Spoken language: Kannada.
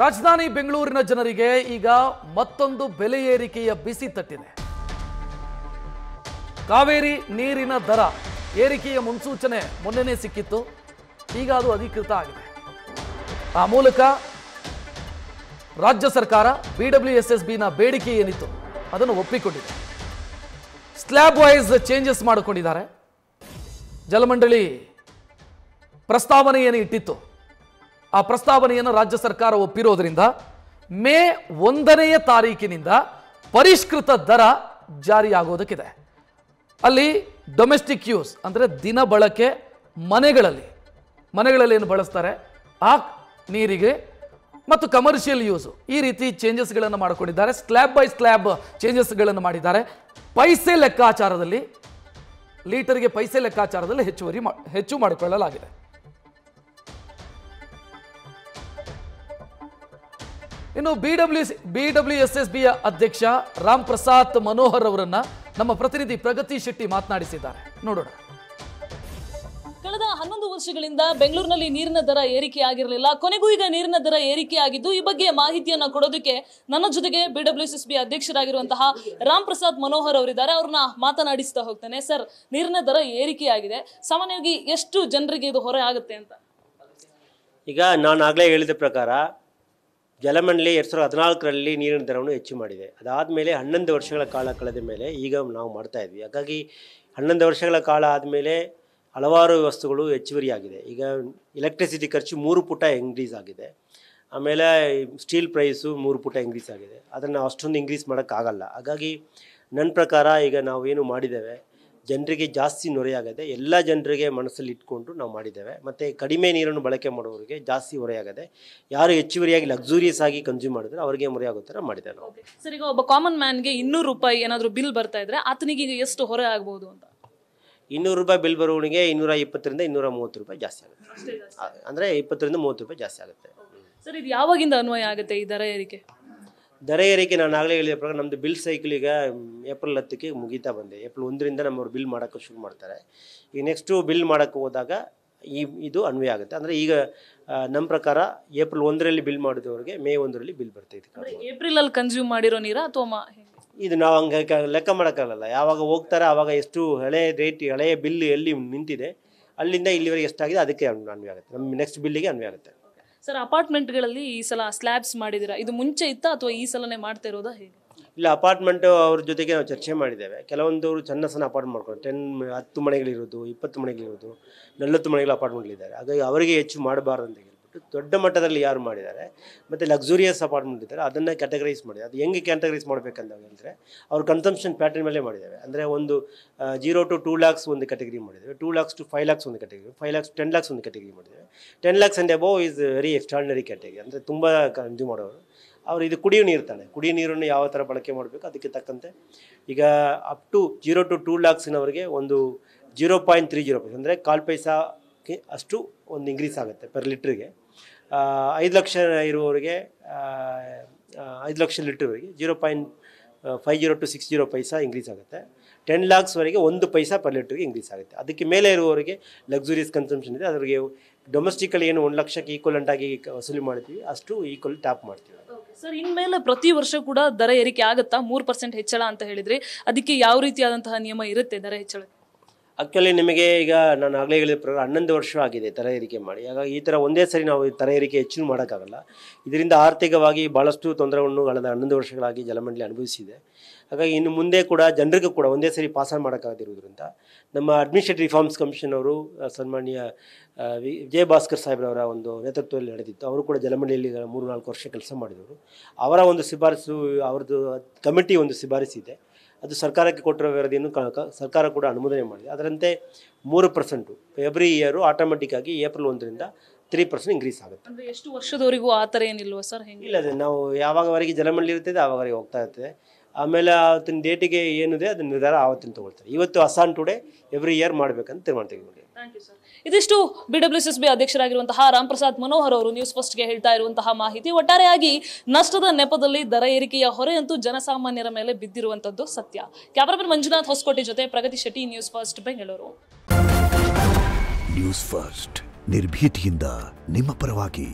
ರಾಜಧಾನಿ ಬೆಂಗಳೂರಿನ ಜನರಿಗೆ ಈಗ ಮತ್ತೊಂದು ಬೆಲೆ ಏರಿಕೆಯ ಬಿಸಿ ತಟ್ಟಿದೆ. ಕಾವೇರಿ ನೀರಿನ ದರ ಏರಿಕೆಯ ಮುನ್ಸೂಚನೆ ಮೊನ್ನೆನೇ ಸಿಕ್ಕಿತ್ತು. ಈಗ ಅದು ಅಧಿಕೃತ ಆಗಿದೆ. ಆ ಮೂಲಕ ರಾಜ್ಯ ಸರ್ಕಾರ BWSSBನ ಬೇಡಿಕೆ ಏನಿತ್ತು ಅದನ್ನು ಒಪ್ಪಿಕೊಂಡಿದೆ. ಸ್ಲ್ಯಾಬ್ ವೈಸ್ ಚೇಂಜಸ್ ಮಾಡಿಕೊಂಡಿದ್ದಾರೆ. ಜಲಮಂಡಳಿ ಪ್ರಸ್ತಾವನೆ ಏನು ಇಟ್ಟಿತ್ತು ಆ ಪ್ರಸ್ತಾವನೆಯನ್ನು ರಾಜ್ಯ ಸರ್ಕಾರ ಒಪ್ಪಿರೋದ್ರಿಂದ ಮೇ 1ನೇ ತಾರೀಕಿನಿಂದ ಪರಿಷ್ಕೃತ ದರ ಜಾರಿಯಾಗೋದಕ್ಕಿದೆ. ಅಲ್ಲಿ ಡೊಮೆಸ್ಟಿಕ್ ಯೂಸ್ ಅಂದರೆ ದಿನ ಬಳಕೆ ಮನೆಗಳಲ್ಲಿ ಏನು ಬಳಸ್ತಾರೆ ಆ ನೀರಿಗೆ ಮತ್ತು ಕಮರ್ಷಿಯಲ್ ಯೂಸು ಈ ರೀತಿ ಚೇಂಜಸ್ಗಳನ್ನು ಮಾಡಿಕೊಂಡಿದ್ದಾರೆ. ಸ್ಲ್ಯಾಬ್ ಬೈ ಸ್ಲ್ಯಾಬ್ ಚೇಂಜಸ್ಗಳನ್ನು ಮಾಡಿದ್ದಾರೆ. ಪೈಸೆ ಲೆಕ್ಕಾಚಾರದಲ್ಲಿ ಲೀಟರ್ಗೆ ಪೈಸೆ ಲೆಕ್ಕಾಚಾರದಲ್ಲಿ ಹೆಚ್ಚು ಮಾಡಿಕೊಳ್ಳಲಾಗಿದೆ. ಇನ್ನು BWSSBಯ ಅಧ್ಯಕ್ಷ ರಾಮ್ ಪ್ರಸಾದ್ ಮನೋಹರ್ ಅವರನ್ನ ನಮ್ಮ ಪ್ರತಿನಿಧಿ ಪ್ರಗತಿ ಶೆಟ್ಟಿ ಮಾತನಾಡಿಸಿದ್ದಾರೆ. ನೋಡೋಣ. ಕಳೆದ 11 ವರ್ಷಗಳಿಂದ ಬೆಂಗಳೂರಿನಲ್ಲಿ ನೀರಿನ ದರ ಏರಿಕೆ ಆಗಿರಲಿಲ್ಲ. ಕೊನೆಗೂ ಈಗ ನೀರಿನ ದರ ಏರಿಕೆ ಆಗಿದ್ದು ಈ ಬಗ್ಗೆ ಮಾಹಿತಿಯನ್ನ ಕೊಡೋದಕ್ಕೆ ನನ್ನ ಜೊತೆಗೆ BWSSB ಅಧ್ಯಕ್ಷರಾಗಿರುವಂತಹ ರಾಮ್ ಪ್ರಸಾದ್ ಮನೋಹರ್ ಅವರಿದ್ದಾರೆ. ಅವ್ರನ್ನ ಮಾತನಾಡಿಸ್ತಾ ಹೋಗ್ತಾನೆ. ಸರ್, ನೀರಿನ ದರ ಏರಿಕೆ ಆಗಿದೆ. ಸಾಮಾನ್ಯವಾಗಿ ಎಷ್ಟು ಜನರಿಗೆ ಇದು ಹೊರೆ ಆಗುತ್ತೆ ಅಂತ? ಈಗ ನಾನು ಆಗಲೇ ಹೇಳಿದ ಪ್ರಕಾರ ಜಲಮಂಡಳಿ 2014ರಲ್ಲಿ ನೀರಿನ ದರವನ್ನು ಹೆಚ್ಚು ಮಾಡಿದೆ. ಅದಾದಮೇಲೆ 11 ವರ್ಷಗಳ ಕಾಲ ಕಳೆದ ಮೇಲೆ ಈಗ ನಾವು ಮಾಡ್ತಾ ಇದ್ವಿ. ಹಾಗಾಗಿ 11 ವರ್ಷಗಳ ಕಾಲ ಆದಮೇಲೆ ಹಲವಾರು ವಸ್ತುಗಳು ಹೆಚ್ಚುವರಿಯಾಗಿದೆ. ಈಗ ಎಲೆಕ್ಟ್ರಿಸಿಟಿ ಖರ್ಚು 3 ಪುಟ ಇಂಕ್ರೀಸ್ ಆಗಿದೆ. ಆಮೇಲೆ ಸ್ಟೀಲ್ ಪ್ರೈಸು 3 ಪುಟ ಇಂಕ್ರೀಸ್ ಆಗಿದೆ. ಅದನ್ನು ಅಷ್ಟೊಂದು ಇಂಕ್ರೀಸ್ ಮಾಡೋಕ್ಕಾಗಲ್ಲ. ಹಾಗಾಗಿ ನನ್ನ ಪ್ರಕಾರ ಈಗ ನಾವೇನು ಮಾಡಿದ್ದೇವೆ, ಜನರಿಗೆ ಜಾಸ್ತಿ ಹೊರೆಯಾಗದೆ ಎಲ್ಲ ಜನರಿಗೆ ಮನಸ್ಸಲ್ಲಿ ಇಟ್ಕೊಂಡು ನಾವು ಮಾಡಿದ್ದೇವೆ. ಮತ್ತು ಕಡಿಮೆ ನೀರನ್ನು ಬಳಕೆ ಮಾಡೋರಿಗೆ ಜಾಸ್ತಿ ಹೊರೆಯಾಗದೆ, ಯಾರು ಹೆಚ್ಚುವರಿಯಾಗಿ ಲಕ್ಸುರಿಯಸ್ ಆಗಿ ಕನ್ಸ್ಯೂಮ್ ಮಾಡಿದ್ರೆ ಅವರಿಗೆ ಹೊರೆಯಾಗೋ ಥರ ಮಾಡಿದ್ದೇವೆ ನಾವು. ಸರ್, ಈಗ ಒಬ್ಬ ಕಾಮನ್ ಮ್ಯಾನ್ಗೆ 200 ರೂಪಾಯಿ ಏನಾದರೂ ಬಿಲ್ ಬರ್ತಾ ಇದ್ರೆ ಆತನಿಗೆ ಈಗ ಎಷ್ಟು ಹೊರೆ ಆಗ್ಬೋದು ಅಂತ? 200 ರೂಪಾಯಿ ಬಿಲ್ ಬರೋವನಿಗೆ 220ರಿಂದ 230 ರೂಪಾಯಿ ಜಾಸ್ತಿ ಆಗುತ್ತೆ. ಅಂದರೆ 20ರಿಂದ 30 ರೂಪಾಯಿ ಜಾಸ್ತಿ ಆಗುತ್ತೆ. ಸರ್, ಇದು ಯಾವಾಗಿಂದ ಅನ್ವಯ ಆಗುತ್ತೆ ಈ ದರ ಏರಿಕೆ? ದರ ಏರಿಕೆ ನಾನು ಆಗಲೇ ಹೇಳಿದ ಪ್ರಕಾರ ನಮ್ಮದು ಬಿಲ್ ಸೈಕಲ್ ಈಗ ಏಪ್ರಿಲ್ 10ಕ್ಕೆ ಮುಗೀತಾ ಬಂದೆ. ಏಪ್ರಿಲ್ 1ರಿಂದ ನಮ್ಮವ್ರು ಬಿಲ್ ಮಾಡೋಕ್ಕೆ ಶುರು ಮಾಡ್ತಾರೆ. ಈಗ ನೆಕ್ಸ್ಟು ಬಿಲ್ ಮಾಡೋಕ್ಕೆ ಹೋದಾಗ ಇದು ಅನ್ವಯ ಆಗುತ್ತೆ. ಅಂದರೆ ಈಗ ನಮ್ಮ ಪ್ರಕಾರ ಏಪ್ರಿಲ್ 1ರಲ್ಲಿ ಬಿಲ್ ಮಾಡಿದವರಿಗೆ ಮೇ 1ರಲ್ಲಿ ಬಿಲ್ ಬರ್ತೈತೆ. ಏಪ್ರಿಲಲ್ಲಿ ಕನ್ಸ್ಯೂಮ್ ಮಾಡಿರೋ ನೀರಾ ಅಥವಾ ಇದು ನಾವು ಹಂಗೆ ಲೆಕ್ಕ ಮಾಡೋಕ್ಕಾಗಲ್ಲ. ಯಾವಾಗ ಹೋಗ್ತಾರೆ ಆವಾಗ ಎಷ್ಟು ಹಳೆಯ ಬಿಲ್ ಎಲ್ಲಿ ನಿಂತಿದೆ ಅಲ್ಲಿಂದ ಇಲ್ಲಿವರೆಗೆ ಎಷ್ಟಾಗಿದೆ ಅದಕ್ಕೆ ಅನ್ವಯ ಆಗುತ್ತೆ. ನಮ್ಮ ನೆಕ್ಸ್ಟ್ ಬಿಲ್ಲಿಗೆ ಅನ್ವಯ ಆಗುತ್ತೆ. ಸರ್, ಅಪಾರ್ಟ್ಮೆಂಟ್ಗಳಲ್ಲಿ ಈ ಸಲ ಸ್ಲ್ಯಾಬ್ಸ್ ಮಾಡಿದ್ದೀರಾ, ಇದು ಮುಂಚೆ ಇತ್ತಾ ಅಥವಾ ಈ ಸಲನೇ ಮಾಡ್ತಾ ಇರೋದಾ ಹೇಗೆ? ಇಲ್ಲ, ಅಪಾರ್ಟ್ಮೆಂಟು ಅವ್ರ ಜೊತೆಗೆ ನಾವು ಚರ್ಚೆ ಮಾಡಿದ್ದೇವೆ. ಕೆಲವೊಂದವರು ಸಣ್ಣ ಅಪಾರ್ಟ್ಮೆಂಟ್ ಮಾಡ್ಕೊಂಡು 10 ಮನೆಗಳಿರೋದು, 20 ಮನೆಗಳಿರೋದು, 40 ಮನೆಗಳ ಅಪಾರ್ಟ್ಮೆಂಟ್ಗಳಿದ್ದಾರೆ. ಹಾಗಾಗಿ ಅವರಿಗೆ ಹೆಚ್ಚು ಮಾಡಬಾರ್ದು ಅಂತ ಹೇಳ್ಬಿಟ್ಟು ದೊಡ್ಡ ಮಟ್ಟದಲ್ಲಿ ಯಾರು ಮಾಡಿದ್ದಾರೆ ಮತ್ತು ಲಕ್ಸುರಿಯಸ್ ಅಪಾರ್ಟ್ಮೆಂಟ್ ಇದ್ದಾರೆ ಅದನ್ನು ಕ್ಯಾಟಗರೈಸ್ ಮಾಡಿದೆ. ಅದು ಹೆಂಗೆ ಕ್ಯಾಟಗರೈಸ್ ಮಾಡಬೇಕಂತ ಹೇಳಿದ್ರೆ ಅವ್ರ ಕನ್ಸಂಪ್ಷನ್ ಪ್ಯಾಟರ್ನ್ ಮೇಲೆ ಮಾಡಿದ್ದೇವೆ. ಅಂದರೆ ಒಂದು 0 to 2 lakhs ಒಂದು ಕ್ಯಾಟಗರಿ ಮಾಡಿದ್ದೇವೆ, 2 lakhs to 5 lakhs ಒಂದು ಕ್ಯಾಟಗರಿ, 5 lakhs to 10 lakhs ಒಂದು ಕ್ಯಾಟಗರಿ ಮಾಡಿದ್ದೇವೆ. 10 lakhs and above is very extraordinary category. ಅಂದರೆ ತುಂಬ ಕನ್ಸ್ಯೂಮ್ ಮಾಡೋರು. ಅವರು ಇದು ಕುಡಿಯೋ ನೀರು ತಾನೆ, ಕುಡಿಯೋ ನೀರನ್ನು ಯಾವ ಥರ ಬಳಕೆ ಮಾಡಬೇಕು ಅದಕ್ಕೆ ತಕ್ಕಂತೆ ಈಗ ಅಪ್ ಟು 0 to 2 lakhsನವರಿಗೆ ಒಂದು 0.30 ಅಂದರೆ 1/4 ಪೈಸಾಕ್ಕೆ ಅಷ್ಟು ಒಂದು ಇಂಕ್ರೀಸ್ ಆಗುತ್ತೆ ಪರ್ ಲೀಟ್ರಿಗೆ. 5 ಲಕ್ಷ ಇರುವವರಿಗೆ 5 ಲಕ್ಷ ಲೀಟ್ರ್ವರೆಗೆ 0.50 to 60 ಪೈಸಾ ಇಂಕ್ರೀಸ್ ಆಗುತ್ತೆ. 10 lakhsವರೆಗೆ 1 ಪೈಸಾ ಪರ್ ಲೀಟ್ರಿಗೆ ಇಂಕ್ರೀಸ್ ಆಗುತ್ತೆ. ಅದಕ್ಕೆ ಮೇಲೆ ಇರುವವರಿಗೆ ಲಕ್ಸುರಿಯಸ್ ಕನ್ಸಂಪ್ಷನ್ ಇದೆ. ಅದರಿಗೆ ಡೊಮೆಸ್ಟಿಕಲ್ಲಿ ಏನು 1 ಲಕ್ಷಕ್ಕೆ ಈಕ್ವಲೆಂಟ್ ಆಗಿ ವಸೂಲಿ ಮಾಡ್ತೀವಿ ಅಷ್ಟು ಈಕ್ವಲ್ ಟ್ಯಾಪ್ ಮಾಡ್ತೀವಿ. ಸರ್, ಇನ್ಮೇಲೆ ಪ್ರತಿ ವರ್ಷ ಕೂಡ ದರ ಏರಿಕೆ ಆಗುತ್ತಾ? 3% ಹೆಚ್ಚಳ ಅಂತ ಹೇಳಿದ್ರಿ, ಅದಕ್ಕೆ ಯಾವ ರೀತಿಯಾದಂತಹ ನಿಯಮ ಇರುತ್ತೆ ದರ ಹೆಚ್ಚಳ? ಆ್ಯಕ್ಚುಲಿ ನಿಮಗೆ ಈಗ ನಾನು ಆಗಲೇ ಹೇಳಿದ ಪ್ರಕಾರ 11 ವರ್ಷ ಆಗಿದೆ ದರ ಏರಿಕೆ ಮಾಡಿ. ಹಾಗಾಗಿ ಈ ಥರ ಒಂದೇ ಸರಿ ನಾವು ದರ ಏರಿಕೆ ಹೆಚ್ಚು ಮಾಡೋಕ್ಕಾಗಲ್ಲ. ಇದರಿಂದ ಆರ್ಥಿಕವಾಗಿ ಭಾಳಷ್ಟು ತೊಂದರೆಗಳನ್ನು ಕಳೆದ 11 ವರ್ಷಗಳಾಗಿ ಜಲಮಂಡಳಿ ಅನುಭವಿಸಿದೆ. ಹಾಗಾಗಿ ಇನ್ನು ಮುಂದೆ ಕೂಡ ಜನರಿಗೂ ಕೂಡ ಒಂದೇ ಸರಿ ಪಾಸ್ ಮಾಡೋಕ್ಕಾಗದಿರೋದ್ರಿಂದ ನಮ್ಮ ಅಡ್ಮಿನಿಸ್ಟ್ರೇಟಿವ್ ರಿಫಾರ್ಮ್ಸ್ ಕಮಿಷನ್ ಅವರು ಸನ್ಮಾನ್ಯ ವಿಜಯಭಾಸ್ಕರ್ ಸಾಹೇಬ್ರವರ ಒಂದು ನೇತೃತ್ವದಲ್ಲಿ ನಡೆದಿತ್ತು. ಅವರು ಕೂಡ ಜಲಮಂಡಳಿಯಲ್ಲಿ 3-4 ವರ್ಷ ಕೆಲಸ ಮಾಡಿದವರು. ಅವರ ಒಂದು ಶಿಫಾರಸು, ಅವ್ರದ್ದು ಕಮಿಟಿ ಒಂದು ಶಿಫಾರಸಿದೆ, ಅದು ಸರ್ಕಾರಕ್ಕೆ ಕೊಟ್ಟಿರೋ ವರದಿಯನ್ನು ಸರ್ಕಾರ ಕೂಡ ಅನುಮೋದನೆ ಮಾಡಿದೆ. ಅದರಂತೆ 3% ಎವ್ರಿ ಇಯರು ಆಟೋಮೆಟಿಕ್ ಆಗಿ ಏಪ್ರಿಲ್ 1ರಿಂದ 3% ಇಂಕ್ರೀಸ್ ಆಗುತ್ತೆ. ಅಂದರೆ ಎಷ್ಟು ವರ್ಷದವರೆಗೂ ಆ ಥರ ಏನಿಲ್ವಾ ಸರ್? ಹೆಂಗೆ? ಇಲ್ಲ, ನಾವು ಯಾವಾಗವರೆಗೆ ಜಲಮಂಡಳಿ ಇರ್ತದೆ ಆವಾಗವರೆಗೆ ಹೋಗ್ತಾ ಇರ್ತದೆ. ಆಮೇಲೆ ಆವತ್ತಿನ ಡೇಟಿಗೆ ಏನಿದೆ ಅದನ್ನ ನಿರ್ಧಾರ ಆವತ್ತಿನ ತೊಗೊಳ್ತಾರೆ. ಇವತ್ತು ಅಸಾನ್ ಟುಡೇ ಎವ್ರಿ ಇಯರ್ ಮಾಡಬೇಕಂತ ತೀರ್ಮಾನ ತೆಗೆದುಕೊಂಡಿದೆ. ಇದಿಷ್ಟು BWSSB ಅಧ್ಯಕ್ಷರಾಗಿರುವಂತಹ ರಾಮ್ ಪ್ರಸಾದ್ ಮನೋಹರ್ ಅವರು ನ್ಯೂಸ್ ಫಸ್ಟ್ಗೆ ಹೇಳ್ತಾ ಇರುವಂತಹ ಮಾಹಿತಿ. ಒಟ್ಟಾರೆಯಾಗಿ ನಷ್ಟದ ನೆಪದಲ್ಲಿ ದರ ಏರಿಕೆಯ ಹೊರೆಯಂತೂ ಜನಸಾಮಾನ್ಯರ ಮೇಲೆ ಬಿದ್ದಿರುವಂತದ್ದು ಸತ್ಯ. ಕ್ಯಾಮರಾಮನ್ ಮಂಜುನಾಥ್ ಹೊಸಕೋಟೆ ಜೊತೆ Pragati Shetty, News First Bengaluru. News First ನಿರ್ಭೀತಿಯಿಂದ ನಿಮ್ಮ ಪರವಾಗಿ.